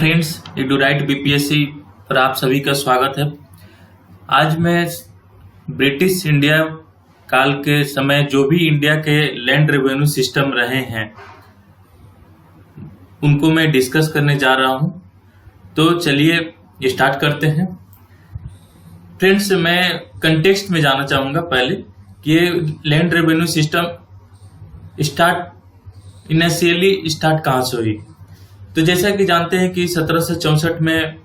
Friends, इडूराइट BPSC पर आप सभी का स्वागत है। आज मैं ब्रिटिश इंडिया काल के समय जो भी इंडिया के लैंड रेवेन्यू सिस्टम रहे हैं उनको मैं डिस्कस करने जा रहा हूं। तो चलिए स्टार्ट करते हैं। फ्रेंड्स, मैं कंटेक्स्ट में जाना चाहूंगा पहले कि ये land revenue system initially start कहाँ से हुई। तो जैसा कि जानते हैं कि 1764 में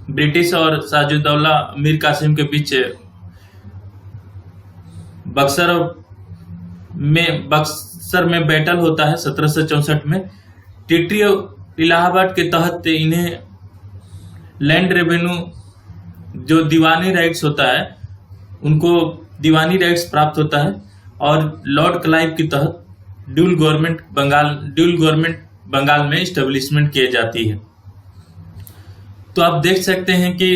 ब्रिटिश और साजुद्दौला मीर कासिम के बीच बक्सर में बैटल होता है 1764 में। ट्रीटी ऑफ इलाहाबाद के तहत इन्हें लैंड रेवेन्यू जो दीवानी राइट्स होता है उनको दीवानी राइट्स प्राप्त होता है और लॉर्ड क्लाइव के तहत ड्यूल गवर्नमेंट बंगाल में स्टेब्लिशमेंट की जाती है। तो आप देख सकते हैं कि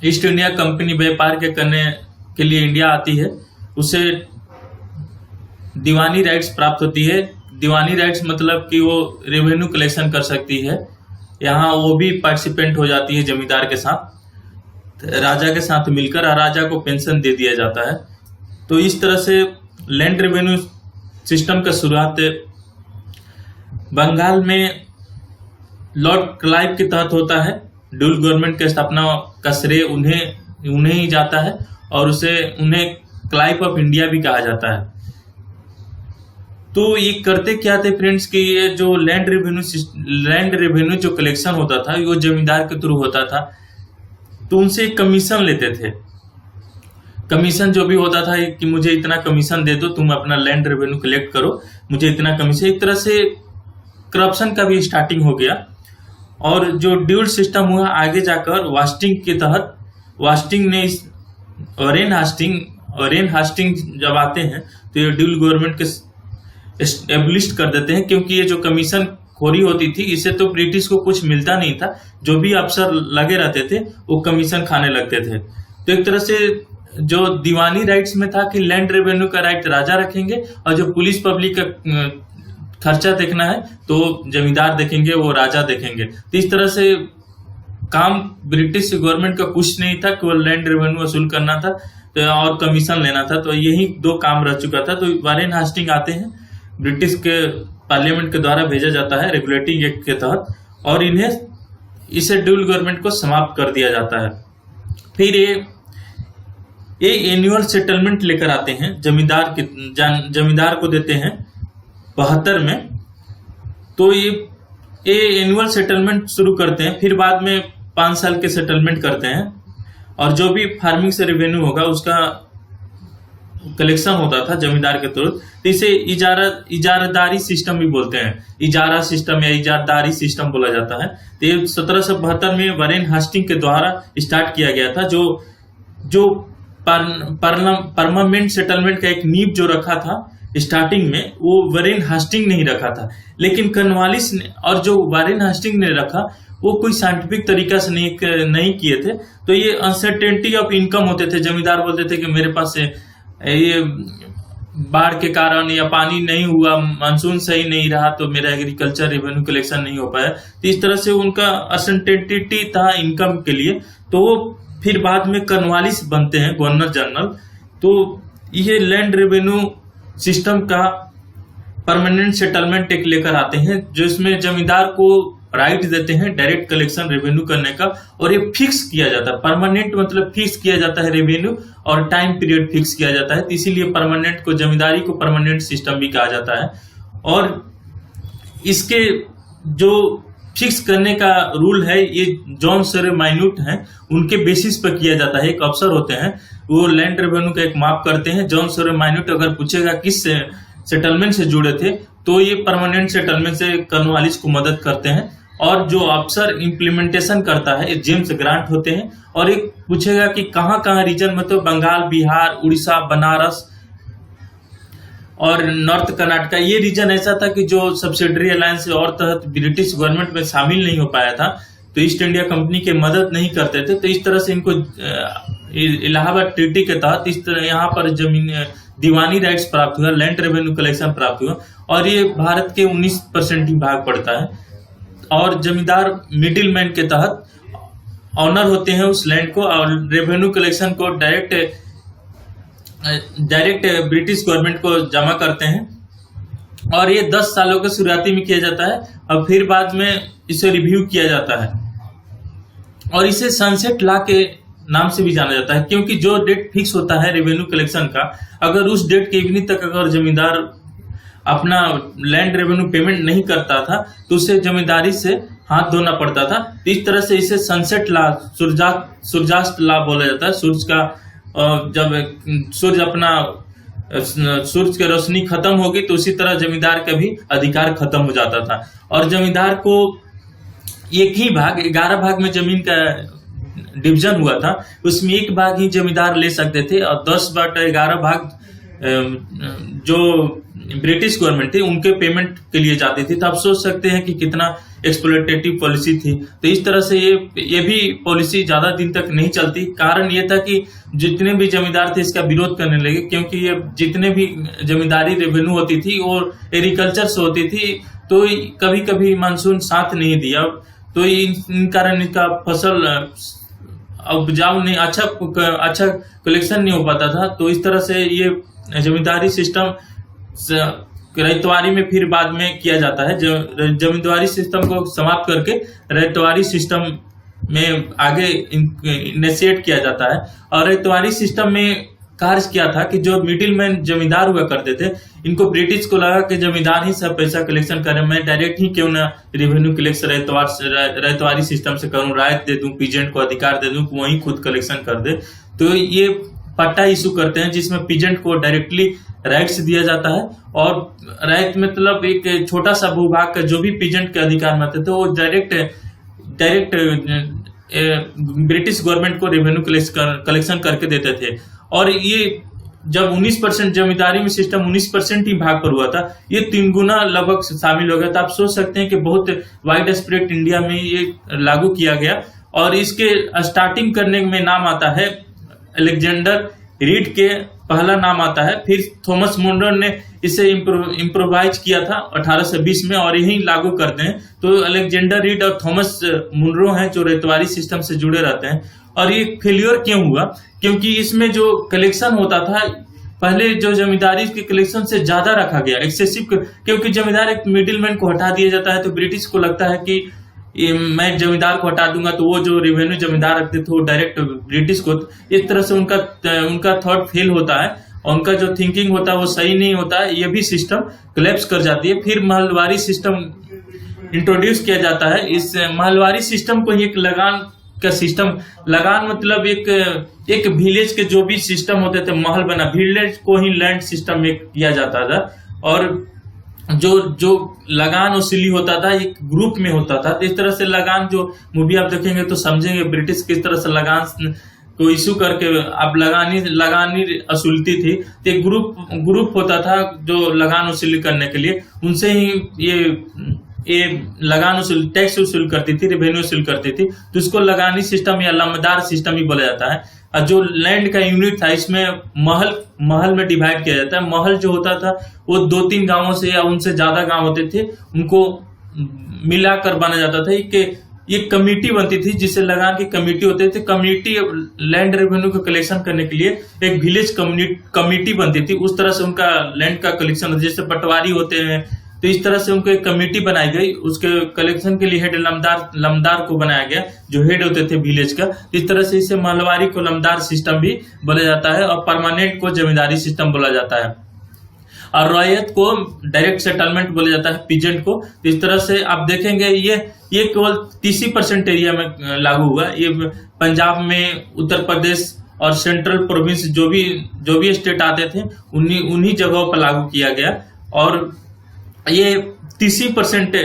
ईस्ट इंडिया कंपनी व्यापार के करने के लिए इंडिया आती है, उसे दीवानी राइट्स प्राप्त होती है। दीवानी राइट्स मतलब कि वो रेवेन्यू कलेक्शन कर सकती है। यहाँ वो भी पार्टिसिपेंट हो जाती है जमींदार के साथ, राजा के साथ मिलकर, और राजा को पेंशन दे दिया जाता है। तो इस तरह से लैंड रेवेन्यू सिस्टम का शुरुआत बंगाल में लॉर्ड क्लाइव के तहत होता है। ड्यूल गवर्नमेंट के स्थापना का श्रेय उन्हें ही जाता है और उन्हें क्लाइव ऑफ इंडिया भी कहा जाता है। तो ये करते क्या थे फ्रेंड्स कि ये जो लैंड रेवेन्यू जो कलेक्शन होता था वो जमींदार के थ्रू होता था। तो उनसे कमीशन लेते थे। कमीशन जो भी होता था कि मुझे इतना कमीशन दे दो, तुम अपना लैंड रेवेन्यू कलेक्ट करो, मुझे इतना कमीशन। एक तरह से करप्शन का भी स्टार्टिंग हो गया। और जो ड्यूल सिस्टम हुआ आगे जाकर वास्टिंग के तहत, वास्टिंग ने वरेन हास्टिंग जब आते हैं तो ये ड्यूल गवर्नमेंट के एस्टेब्लिश कर देते हैं, क्योंकि ये जो कमीशन खोरी होती थी इससे तो ब्रिटिश को कुछ मिलता नहीं था। जो भी अफसर लगे रहते थे वो कमीशन खाने लगते थे। तो एक तरह से जो दीवानी राइट्स में था कि लैंड रेवेन्यू का राइट राजा रखेंगे और जो पुलिस पब्लिक का खर्चा देखना है तो जमींदार देखेंगे, वो राजा देखेंगे। तो इस तरह से काम ब्रिटिश गवर्नमेंट का कुछ नहीं था, केवल लैंड रेवेन्यू वसूल करना था और कमीशन लेना था। तो यही दो काम रह चुका था। तो वरेन हास्टिंग आते हैं, ब्रिटिश के पार्लियामेंट के द्वारा भेजा जाता है रेगुलेटिंग एक्ट के तहत, और इसे ड्यूल गवर्नमेंट को समाप्त कर दिया जाता है। फिर ये एनुअल सेटलमेंट लेकर आते हैं, जमींदार को देते हैं 72 में। तो ये एनुअल सेटलमेंट शुरू करते हैं। फिर बाद में 5 साल के सेटलमेंट करते हैं और जो भी फार्मिंग से रेवेन्यू होगा उसका कलेक्शन होता था जमींदार के तौर। तो इसे इजारादारी सिस्टम भी बोलते हैं, इजारा सिस्टम या इजारदारी सिस्टम बोला जाता है। तो ये 1772 में वरेन हास्टिंग के द्वारा स्टार्ट किया गया था। जो परमानेंट सेटलमेंट का एक नींव जो रखा था स्टार्टिंग में, वो वरेन हास्टिंग नहीं रखा था, लेकिन कर्नवालिस ने, और जो वरेन हास्टिंग ने रखा वो कोई साइंटिफिक तरीका से नहीं किए थे। तो ये अनसर्टेनिटी ऑफ इनकम होते थे। जमींदार बोलते थे कि मेरे पास ये बाढ़ के कारण या पानी नहीं हुआ, मानसून सही नहीं रहा, तो मेरा एग्रीकल्चर रेवेन्यू कलेक्शन नहीं हो पाया। तो इस तरह से उनका अनसर्टेनिटी था इनकम के लिए। तो वो फिर बाद में कर्नवालिस बनते हैं गवर्नर जनरल। तो ये लैंड रेवेन्यू सिस्टम का परमानेंट सेटलमेंट एक लेकर आते हैं, जो इसमें जमींदार को राइट देते हैं डायरेक्ट कलेक्शन रेवेन्यू करने का, और ये फिक्स किया जाता है। परमानेंट मतलब फिक्स किया जाता है रेवेन्यू, और टाइम पीरियड फिक्स किया जाता है। तो इसीलिए परमानेंट को, जमींदारी को परमानेंट सिस्टम भी कहा जाता है। और इसके जो फिक्स करने का रूल है ये जॉन सरे माइन्यूट हैं, उनके बेसिस पर किया जाता है। एक अफसर होते हैं वो लैंड रेवेन्यू का एक माप करते हैं। जॉन सरे माइन्यूट अगर पूछेगा किस सेटलमेंट से जुड़े थे तो ये परमानेंट सेटलमेंट से कर्नवालिस को मदद करते हैं। और जो अफसर इम्प्लीमेंटेशन करता है जेम्स ग्रांट होते हैं। और एक पूछेगा कि कहाँ कहाँ रीजन, मतलब बंगाल, बिहार, उड़ीसा, बनारस और नॉर्थ कर्नाटका, ये रीजन ऐसा था कि जो सब्सिडरी अलायंस और तहत ब्रिटिश गवर्नमेंट में शामिल नहीं हो पाया था, तो ईस्ट इंडिया कंपनी की मदद नहीं करते थे। तो इस तरह से इनको इलाहाबाद ट्रीटी के तहत इस तरह यहाँ पर जमीन दीवानी राइट्स प्राप्त हुआ, लैंड रेवेन्यू कलेक्शन प्राप्त हुआ, और ये भारत के 19% ही भाग पड़ता है। और जमींदार मिडिल मैन के तहत ऑनर होते हैं उस लैंड को, और रेवेन्यू कलेक्शन को डायरेक्ट ब्रिटिश गवर्नमेंट को जमा करते हैं। और ये 10 सालों के शुरुआती में किया जाता है और फिर बाद में इसे रिव्यू किया जाता है। और इसे सनसेट लॉ के नाम से भी जाना जाता है, क्योंकि जो डेट फिक्स होता है रेवेन्यू कलेक्शन का, अगर उस डेट के इवनिंग तक अगर जमींदार अपना लैंड रेवेन्यू पेमेंट नहीं करता था तो उसे जमींदारी से हाथ धोना पड़ता था। इस तरह से इसे सनसेट लॉ, सूर्यास्त लॉ बोला जाता है। सूर्य का जब सूर्य अपना सूर्य की रोशनी खत्म होगी तो उसी तरह जमींदार का भी अधिकार खत्म हो जाता था। और जमींदार को एक ही भाग, 11 भाग में जमीन का डिवीजन हुआ था, उसमें एक भाग ही जमींदार ले सकते थे और 10/11 भाग जो ब्रिटिश गवर्नमेंट थी उनके पेमेंट के लिए जाती थी। तो आप सोच सकते हैं कि कितना एक्सप्लॉयटेटिव पॉलिसी थी। तो इस तरह से ये भी पॉलिसी ज्यादा दिन तक नहीं चलती। कारण ये था कि जितने भी जमींदार थे इसका विरोध करने लगे, क्योंकि ये जितने भी जमींदारी रेवेन्यू होती थी और एग्रीकल्चर से होती थी, तो कभी कभी मानसून साथ नहीं दिया, तो इन कारण इनका फसल उपजाऊ नहीं, अच्छा कलेक्शन नहीं हो पाता था। तो इस तरह से ये जमींदारी सिस्टम रैयतवारी में फिर बाद में किया जाता है। जमींदारी सिस्टम को समाप्त करके रैयतवारी सिस्टम में आगे इनिशिएट किया जाता है। और रैयतवारी सिस्टम में कार्य क्या था कि जो मिडिल मैन जमींदार हुआ करते थे, इनको ब्रिटिश को लगा कि जमींदार ही सब पैसा कलेक्शन करे, मैं डायरेक्ट ही क्यों ना रेवेन्यू कलेक्शन रैयतवारी सिस्टम से करूं, रायत दे दूं, पीजेंट को अधिकार दे दूं, वही खुद कलेक्शन कर दे। तो ये पट्टा इशू करते हैं जिसमें पीजेंट को डायरेक्टली राइट्स दिया जाता है। और राइट मतलब एक छोटा सा भूभाग का जो भी पीजेंट के अधिकार में आते थे वो डायरेक्ट ब्रिटिश गवर्नमेंट को रेवेन्यू कलेक्शन करके देते थे। और ये जब 19% जमींदारी में सिस्टम 19% ही भाग पर हुआ था, ये 3 गुना लगभग शामिल हो गया था। आप सोच सकते हैं कि बहुत वाइड स्प्रेड इंडिया में ये लागू किया गया। और इसके स्टार्टिंग करने में नाम आता है अलेक्जेंडर रीड के, पहला नाम आता है। फिर थॉमस मुनरो ने इसे इम्प्रोवाइज किया था 1820 में और यही लागू करते हैं। तो अलेक्जेंडर रीड और थॉमस मुनरो हैं जो रैयतवारी सिस्टम से जुड़े रहते हैं। और ये फेल्योर क्यों हुआ? क्योंकि इसमें जो कलेक्शन होता था पहले जो जमींदारी के कलेक्शन से ज्यादा रखा गया, एक्सेसिव, क्योंकि जमींदार एक मिडिलमैन को हटा दिया जाता है तो ब्रिटिश को लगता है कि मैं जमींदार को हटा दूंगा तो वो जो रेवेन्यू जमींदार रखते थे वो डायरेक्ट ब्रिटिश को, इस तरह से उनका थॉट फेल होता है और उनका जो थिंकिंग होता है वो सही नहीं होता है। ये भी सिस्टम कोलैप्स कर जाती है। फिर महलवारी सिस्टम इंट्रोड्यूस किया जाता है। इस महलवारी सिस्टम को एक लगान का सिस्टम, लगान मतलब एक विलेज के जो भी सिस्टम होते थे महल बना, विलेज को ही लैंड सिस्टम में किया जाता था। और जो लगान वसूली होता था एक ग्रुप में होता था। तो इस तरह से लगान, जो मूवी आप देखेंगे तो समझेंगे ब्रिटिश किस तरह से लगान को इशू करके अब लगानी वसूलती थी। तो एक ग्रुप होता था जो लगान वसूली करने के लिए, उनसे ही ये लगान वसूल, टैक्स वसूल करती थी, रेवेन्यू वसूल करती थी। तो उसको लगानी सिस्टम या लम्बदार सिस्टम ही बोला जाता है। और जो लैंड का यूनिट था इसमें महल में डिवाइड किया जाता है। महल जो होता था वो 2-3 गांवों से या उनसे ज्यादा गांव होते थे, उनको मिलाकर बना जाता था। एक कमेटी बनती थी जिसे लगान की कमेटी होते थे। कम्युनिटी लैंड रेवेन्यू का कलेक्शन करने के लिए एक विलेज कमेटी बनती थी। उस तरह से उनका लैंड का कलेक्शन, जैसे पटवारी होते हैं, तो इस तरह से उनको एक कमेटी बनाई गई। उसके कलेक्शन के लिए हेड लमदार को बनाया गया जो हेड होते थे विलेज का। इस तरह से इसे महलवारी को लमदार सिस्टम भी बोला जाता है और परमानेंट को जमींदारी सिस्टम बोला जाता है। और रॉयत को डायरेक्ट सेटलमेंट बोला जाता है, पीजेंट को। इस तरह से आप देखेंगे ये केवल 30% एरिया में लागू हुआ। ये पंजाब में, उत्तर प्रदेश और सेंट्रल प्रोविंस जो भी स्टेट आते थे उन्हीं जगहों पर लागू किया गया। और ये 30%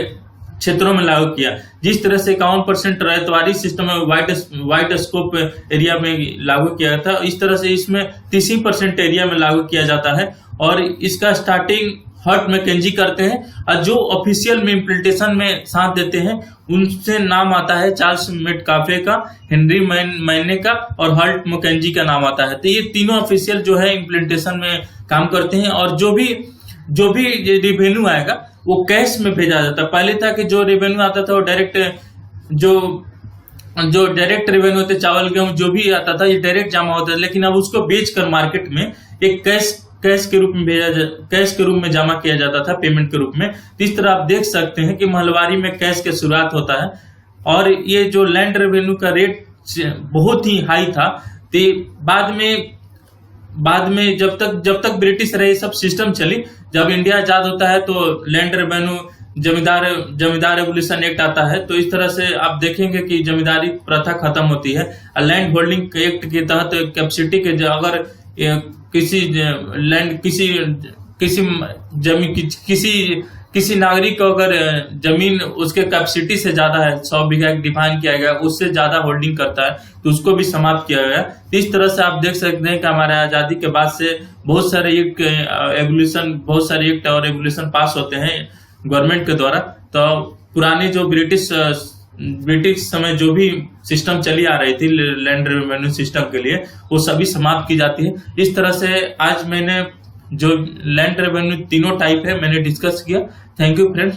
क्षेत्रों में लागू किया। जिस तरह से 51% रैयतवारी सिस्टम में वाइड स्कोप एरिया में लागू किया था, इस तरह से इसमें 30% एरिया में लागू किया जाता है। और इसका स्टार्टिंग हर्ट मैकेंजी करते हैं और जो ऑफिशियल में इम्प्लीमेंटेशन में साथ देते हैं उनसे नाम आता है चार्ल्स मेटकाफे का, हेनरी मैने का और हर्ट मैकेंजी का नाम आता है। तो ये तीनों ऑफिशियल जो है इम्प्लीमेंटेशन में काम करते हैं। और जो भी रेवेन्यू आएगा वो कैश में भेजा जाता है। पहले था कि जो रेवेन्यू आता था वो डायरेक्ट, जो डायरेक्ट रेवेन्यू होते, चावल गेहूं जो भी आता था ये डायरेक्ट जमा होता है, लेकिन अब उसको बेचकर मार्केट में एक कैश के रूप में कैश के रूप में जमा किया जाता था, पेमेंट के रूप में। तो इस तरह आप देख सकते हैं कि महलवारी में कैश की शुरुआत होता है। और ये जो लैंड रेवेन्यू का रेट बहुत ही हाई था। तो बाद में जब तक ब्रिटिश रहे सब सिस्टम चली। जब इंडिया आजाद होता है तो लैंड रेवेन्यू जमींदार रेवोल्यूशन एक्ट आता है। तो इस तरह से आप देखेंगे कि जमींदारी प्रथा खत्म होती है। लैंड होल्डिंग एक्ट के तहत कैपेसिटी के अगर किसी नागरिक को अगर जमीन उसके कैपेसिटी से ज्यादा है, 100 बीघा डिफाइन किया गया, उससे ज्यादा होल्डिंग करता है तो उसको भी समाप्त किया गया। तो इस तरह से आप देख सकते हैं कि हमारे आजादी के बाद से बहुत सारे एक्ट और रेगुलेशन पास होते हैं गवर्नमेंट के द्वारा। तो पुराने जो ब्रिटिश समय जो भी सिस्टम चली आ रही थी लैंड रेवेन्यू सिस्टम के लिए, वो सभी समाप्त की जाती है। इस तरह से आज मैंने जो लैंड रेवेन्यू तीनों टाइप है मैंने डिस्कस किया। Thank you friends.